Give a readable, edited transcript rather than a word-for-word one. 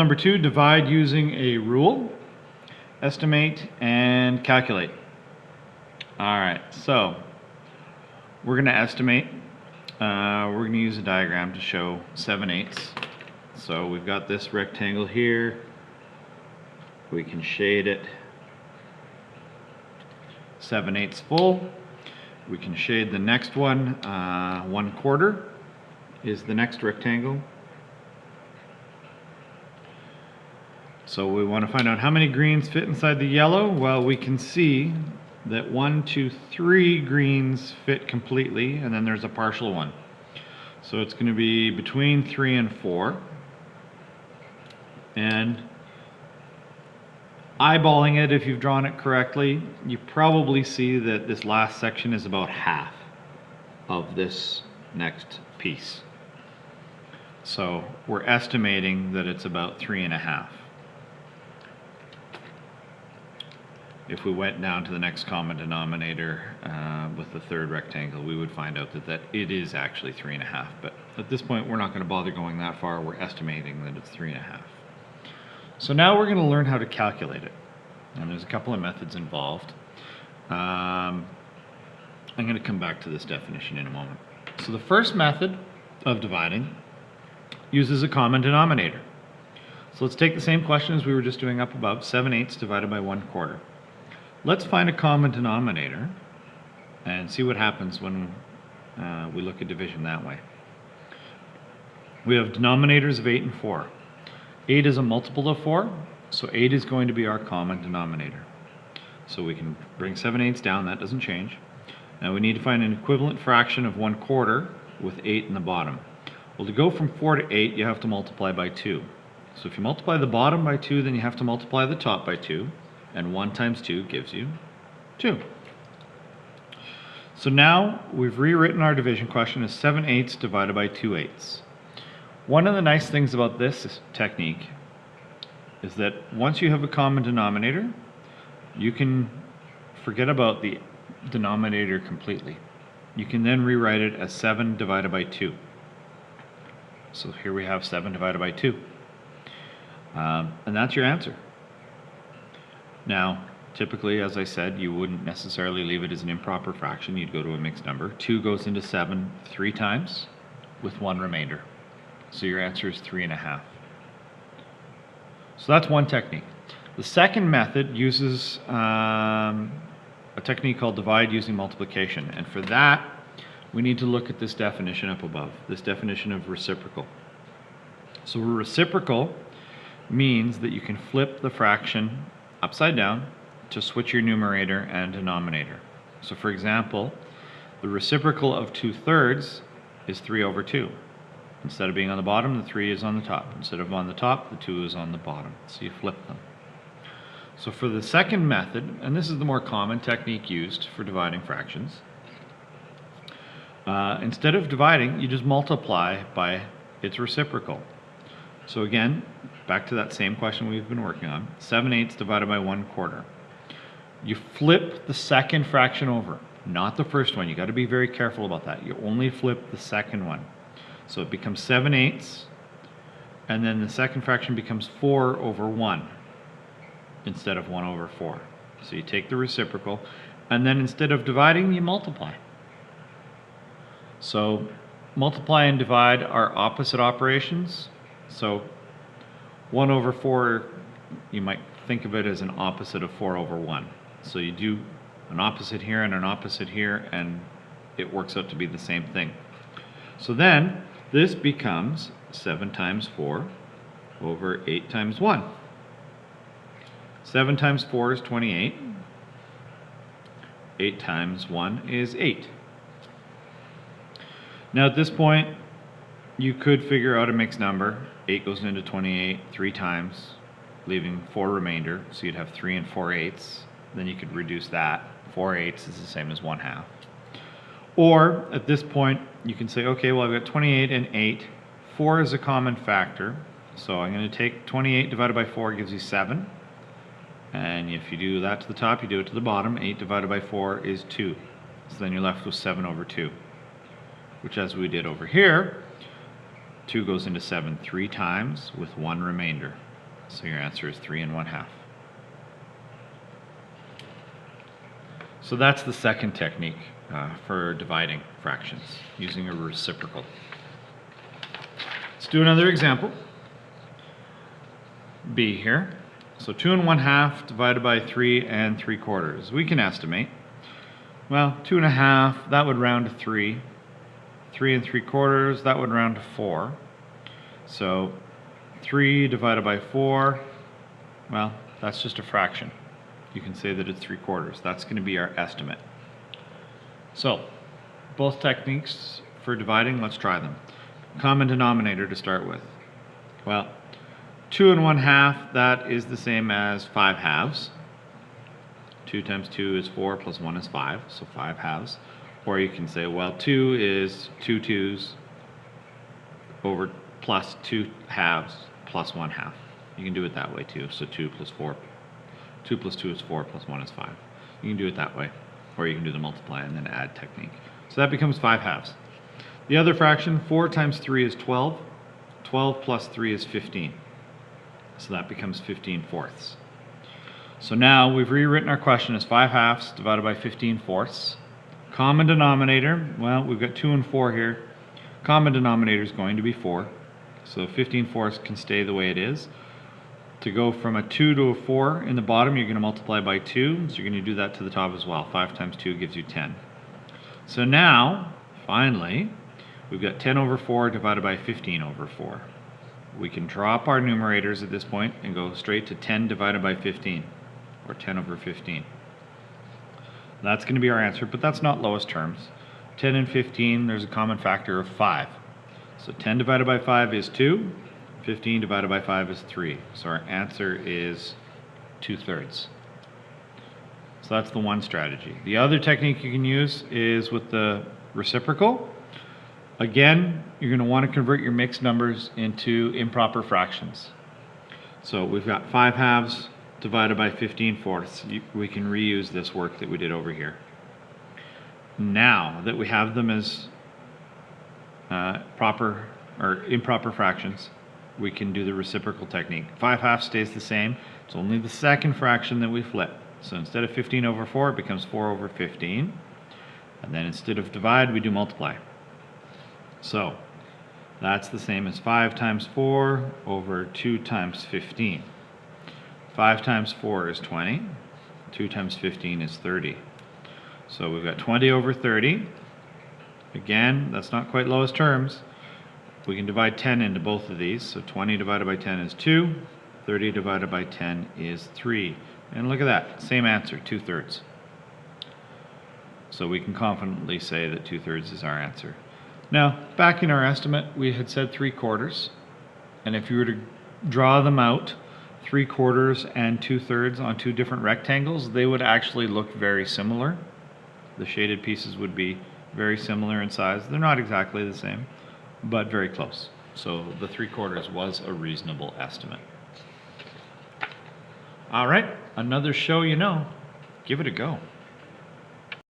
Number 2, divide using a rule, estimate, and calculate. Alright, so we're going to estimate. We're going to use a diagram to show 7/8. So we've got this rectangle here. We can shade it 7/8 full. We can shade the next one. 1/4 is the next rectangle. So we want to find out how many greens fit inside the yellow. Well, we can see that 1, 2, 3 greens fit completely, and then there's a partial one. So it's going to be between 3 and 4. And eyeballing it, if you've drawn it correctly, you probably see that this last section is about half of this next piece. So we're estimating that it's about 3.5. If we went down to the next common denominator with the third rectangle, we would find out that it is actually 3.5. But at this point, we're not going to bother going that far. We're estimating that it's 3.5. So now we're going to learn how to calculate it. And there's a couple of methods involved. I'm going to come back to this definition in a moment. So the first method of dividing uses a common denominator. So let's take the same question as we were just doing up above, 7/8 divided by 1/4. Let's find a common denominator and see what happens when we look at division that way. We have denominators of 8 and 4. 8 is a multiple of 4, so 8 is going to be our common denominator. So we can bring 7/8 down, that doesn't change. Now we need to find an equivalent fraction of 1/4 with 8 in the bottom. Well, to go from 4 to 8, you have to multiply by 2. So if you multiply the bottom by 2, then you have to multiply the top by 2. And 1 times 2 gives you 2. So now we've rewritten our division question as 7/8 divided by 2/8. One of the nice things about this technique is that once you have a common denominator, you can forget about the denominator completely. You can then rewrite it as 7 divided by 2. So here we have 7 divided by 2. And that's your answer. Now, typically, as I said, you wouldn't necessarily leave it as an improper fraction. You'd go to a mixed number. 2 goes into 7 3 times with 1 remainder. So your answer is 3.5. So that's one technique. The second method uses a technique called divide using multiplication. And for that, we need to look at this definition up above, this definition of reciprocal. So a reciprocal means that you can flip the fraction upside down to switch your numerator and denominator. So for example, the reciprocal of 2/3 is 3/2. Instead of being on the bottom, the 3 is on the top. Instead of on the top, the 2 is on the bottom. So you flip them. So for the second method, and this is the more common technique used for dividing fractions, instead of dividing, you just multiply by its reciprocal. So again, back to that same question we've been working on, 7/8 divided by 1/4. You flip the second fraction over, not the first one. You got to be very careful about that. You only flip the second one. So it becomes 7/8, and then the second fraction becomes 4/1 instead of 1/4. So you take the reciprocal, and then instead of dividing, you multiply. So multiply and divide are opposite operations. So 1/4, you might think of it as an opposite of 4/1. So you do an opposite here and an opposite here, and it works out to be the same thing. So then this becomes 7 times 4 over 8 times 1. 7 times 4 is 28. 8 times 1 is 8. Now at this point, you could figure out a mixed number. 8 goes into 28 3 times, leaving 4 remainder. So you'd have 3 and 4/8. Then you could reduce that. 4/8 is the same as 1/2. Or at this point, you can say, okay, well, I've got 28 and 8. 4 is a common factor. So I'm going to take 28 divided by 4 gives you 7. And if you do that to the top, you do it to the bottom. 8 divided by 4 is 2. So then you're left with 7/2, which, as we did over here, 2 goes into 7 3 times with 1 remainder. So your answer is 3 1/2. So that's the second technique for dividing fractions using a reciprocal. Let's do another example. B here. So 2 1/2 divided by 3 3/4. We can estimate. Well, 2 1/2, that would round to 3. 3 3/4, that would round to 4. So 3 divided by 4, well, that's just a fraction. You can say that it's 3/4. That's going to be our estimate. So, both techniques for dividing, let's try them. Common denominator to start with. Well, 2 1/2, that is the same as 5 halves. 2 times 2 is 4 plus 1 is 5, so 5 halves. Or you can say, well, 2 is 2 2s over plus 2 halves plus 1 half. You can do it that way too. So 2 plus 4. 2 plus 2 is 4 plus 1 is 5. You can do it that way. Or you can do the multiply and then add technique. So that becomes 5 halves. The other fraction, 4 times 3 is 12. 12 plus 3 is 15. So that becomes 15/4. So now we've rewritten our question as 5 halves divided by 15/4. Common denominator, well, we've got 2 and 4 here. Common denominator is going to be 4. So 15/4 can stay the way it is. To go from a 2 to a 4 in the bottom, you're going to multiply by 2. So you're going to do that to the top as well. 5 times 2 gives you 10. So now, finally, we've got 10 over 4 divided by 15 over 4. We can drop our numerators at this point and go straight to 10 divided by 15, or 10 over 15. That's going to be our answer, but that's not lowest terms. 10 and 15, there's a common factor of 5. So 10 divided by 5 is 2. 15 divided by 5 is 3. So our answer is 2/3. So that's the one strategy. The other technique you can use is with the reciprocal. Again, you're going to want to convert your mixed numbers into improper fractions. So we've got 5 halves divided by 15/4. We can reuse this work that we did over here. Now that we have them as proper or improper fractions, we can do the reciprocal technique. 5 halves stays the same. It's only the second fraction that we flip. So instead of 15 over 4, it becomes 4 over 15. And then instead of divide, we do multiply. So that's the same as 5 times 4 over 2 times 15. 5 times 4 is 20. 2 times 15 is 30. So we've got 20 over 30. Again, that's not quite lowest terms. We can divide 10 into both of these. So 20 divided by 10 is 2. 30 divided by 10 is 3. And look at that, same answer, 2/3. So we can confidently say that 2/3 is our answer. Now, back in our estimate, we had said 3/4. And if you were to draw them out, 3/4 and 2/3 on two different rectangles, they would actually look very similar. The shaded pieces would be very similar in size. They're not exactly the same, but very close. So the 3/4 was a reasonable estimate. All right, another show you know. Give it a go.